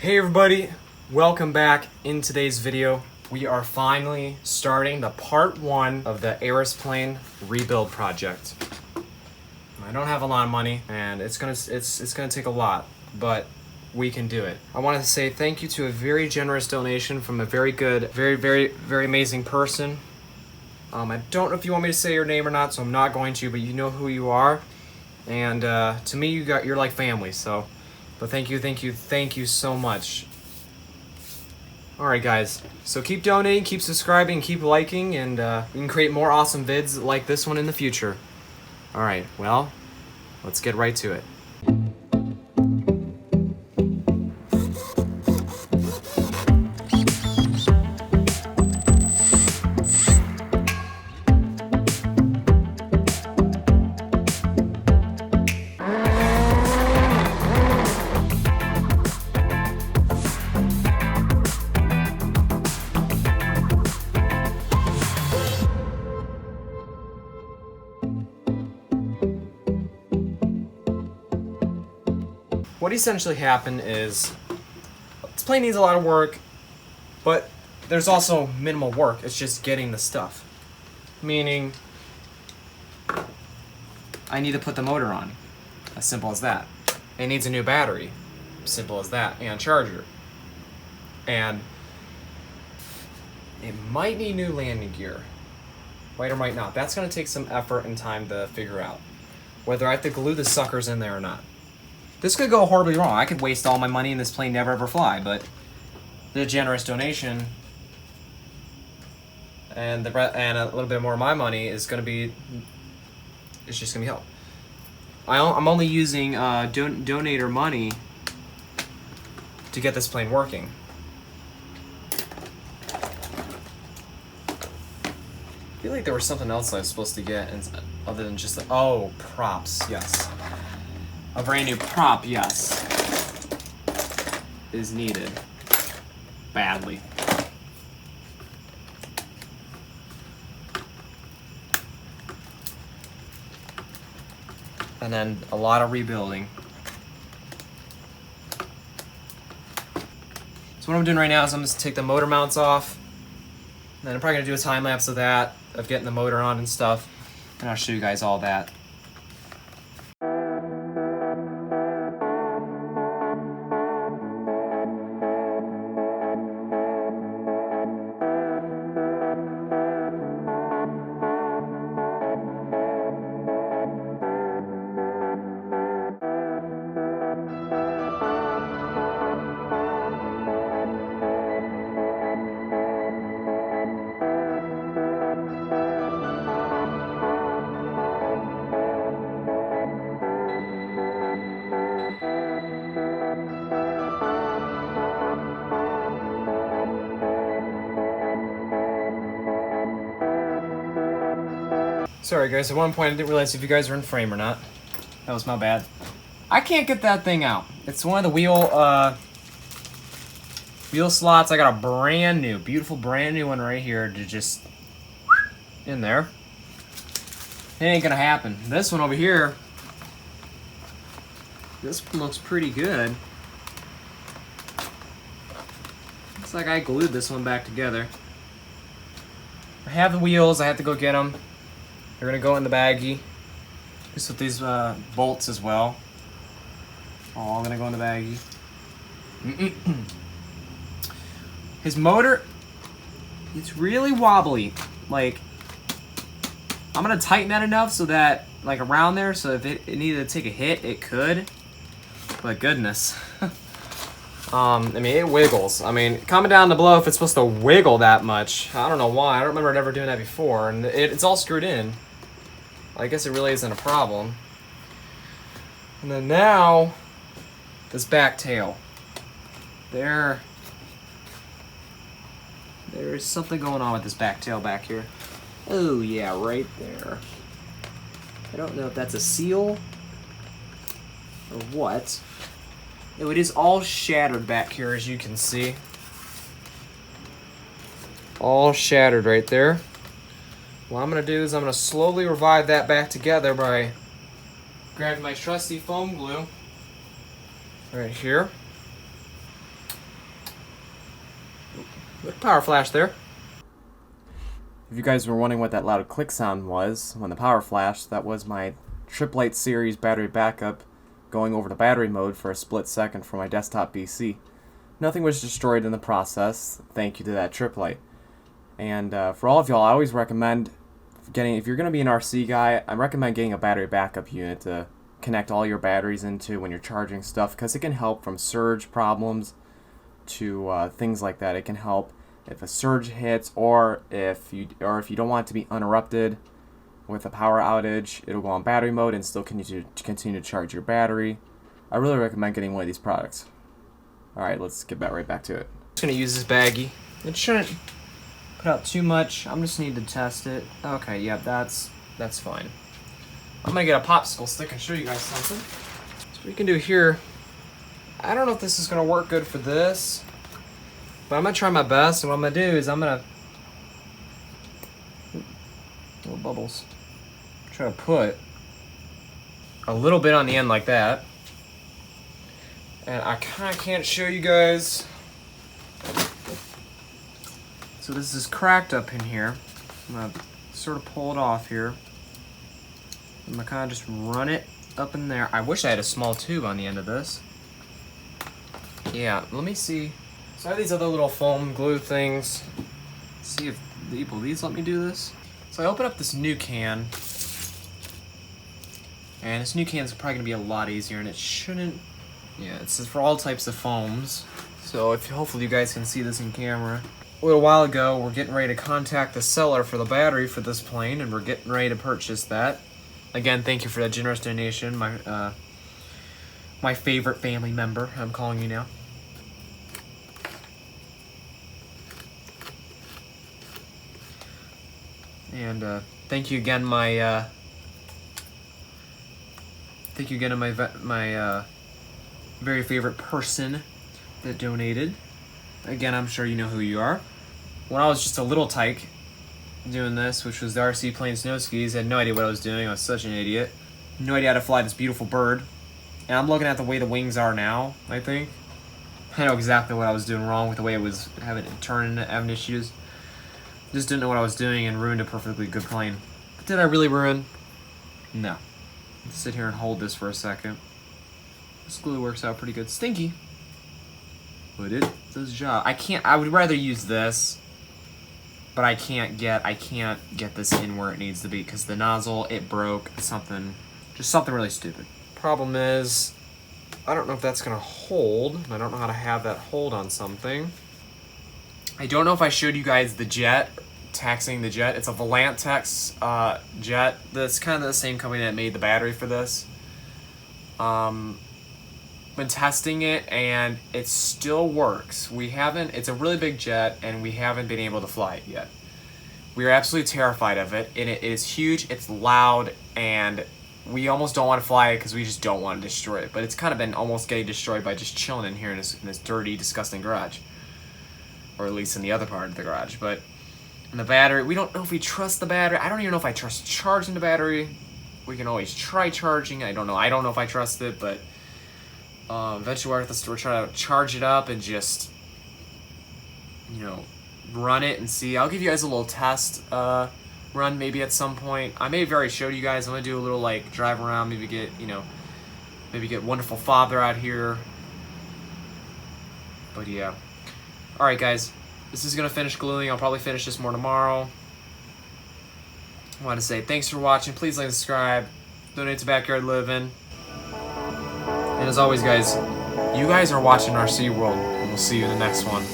Hey everybody, welcome back. In today's video, we are finally starting the part 1 of the aeroplane rebuild project. I don't have a lot of money and it's gonna take a lot, but we can do it. I wanted to say thank you to a very generous donation from a very good, very amazing person. I don't know if you want me to say your name or not, so I'm not going to, but you know who you are. And to me, you're like family, so. But thank you so much. Alright guys, so keep donating, keep subscribing, keep liking, and we can create more awesome vids like this one in the future. Alright, well, let's get right to it. What essentially happened is, this plane needs a lot of work, but there's also minimal work. It's just getting the stuff. Meaning, I need to put the motor on. As simple as that. It needs a new battery. Simple as that. And a charger. And it might need new landing gear. Might or might not. That's going to take some effort and time to figure out. Whether I have to glue the suckers in there or not. This could go horribly wrong. I could waste all my money and this plane never ever fly, but the generous donation and a little bit more of my money is going to be, it's just going to be help. I'm only using donator money to get this plane working. I feel like there was something else I was supposed to get other than just oh, props, yes. A brand new prop, yes, is needed badly. And then a lot of rebuilding. So what I'm doing right now is I'm just take the motor mounts off. And then I'm probably gonna do a time lapse of that, of getting the motor on and stuff. And I'll show you guys all that. Sorry guys, at one point I didn't realize if you guys were in frame or not. That was my bad. I can't get that thing out. It's one of the wheel slots. I got a brand new, beautiful brand new one right here to just in there. It ain't gonna happen. This one over here, this one looks pretty good. Looks like I glued this one back together. I have the wheels, I have to go get them. They're gonna go in the baggie. Just with these bolts as well. All gonna go in the baggie. His motor, it's really wobbly. Like, I'm gonna tighten that enough so that, like around there, so if it needed to take a hit, it could. But goodness. I mean, it wiggles. I mean, comment down below if it's supposed to wiggle that much. I don't know why. I don't remember ever doing that before. And it's all screwed in. I guess it really isn't a problem. And then now, this back tail. There's something going on with this back tail back here. Oh yeah, right there. I don't know if that's a seal or what. Oh, it is all shattered back here, as you can see. All shattered right there. What I'm going to do is I'm going to slowly revive that back together by grabbing my trusty foam glue right here. Power flash there. If you guys were wondering what that loud click sound was when the power flashed, that was my Triplite series battery backup going over to battery mode for a split second for my desktop PC. Nothing was destroyed in the process, thank you to that Triplite. And for all of y'all, I always recommend if you're going to be an RC guy, I recommend getting a battery backup unit to connect all your batteries into when you're charging stuff, because it can help from surge problems to things like that. It can help if a surge hits, or if you don't want it to be uninterrupted with a power outage. It'll go on battery mode and still continue to charge your battery. I really recommend getting one of these products. Alright, let's get right back to it. I'm just going to use this baggie. It shouldn't put out too much. I'm just need to test it. Okay, yeah, that's fine. I'm going to get a popsicle stick and show you guys something. So what you can do here, I don't know if this is going to work good for this, but I'm going to try my best, and what I'm going to do is I'm going to... Little bubbles. Try to put a little bit on the end like that. And I kind of can't show you guys. So this is cracked up in here. I'm going to sort of pull it off here. I'm going to kind of just run it up in there. I wish I had a small tube on the end of this. Yeah, let me see. So I have these other little foam glue things. Let's see if these let me do this. So I open up this new can. And this new can is probably going to be a lot easier, and it shouldn't... Yeah, it's for all types of foams. So hopefully you guys can see this in camera. A little while ago, we're getting ready to contact the seller for the battery for this plane, and we're getting ready to purchase that. Again, thank you for that generous donation, my favorite family member. I'm calling you now. And thank you again, my very favorite person that donated. Again, I'm sure you know who you are. When I was just a little tyke doing this, which was the RC plane snow skis, I had no idea what I was doing. I was such an idiot. No idea how to fly this beautiful bird. And I'm looking at the way the wings are now, I think. I know exactly what I was doing wrong with the way it was having issues. Just didn't know what I was doing and ruined a perfectly good plane. But did I really ruin? No. Let's sit here and hold this for a second. This glue works out pretty good. Stinky. But it does the job. I would rather use this, but I can't get this in where it needs to be because the nozzle, it broke. Just something really stupid. Problem is, I don't know if that's gonna hold. I don't know how to have that hold on something. I don't know if I showed you guys the jet, taxing the jet. It's a Volantex jet. That's kind of the same company that made the battery for this. Been testing it and it still works. It's a really big jet and we haven't been able to fly it yet. We are absolutely terrified of it, and it is huge, it's loud, and we almost don't want to fly it because we just don't want to destroy it. But it's kind of been almost getting destroyed by just chilling in here in this dirty, disgusting garage. Or at least in the other part of the garage. But in the battery, we don't know if we trust the battery. I don't even know if I trust charging the battery. We can always try charging. I don't know if I trust it, but eventually we're trying to charge it up and just, run it and see. I'll give you guys a little test run maybe at some point. I may have already showed you guys. I'm gonna do a little drive around, maybe get wonderful father out here. But yeah. Alright guys, this is gonna finish gluing. I'll probably finish this more tomorrow. I want to say thanks for watching. Please like and subscribe. Donate to Backyard Living. And as always guys, you guys are watching RC World, and we'll see you in the next one.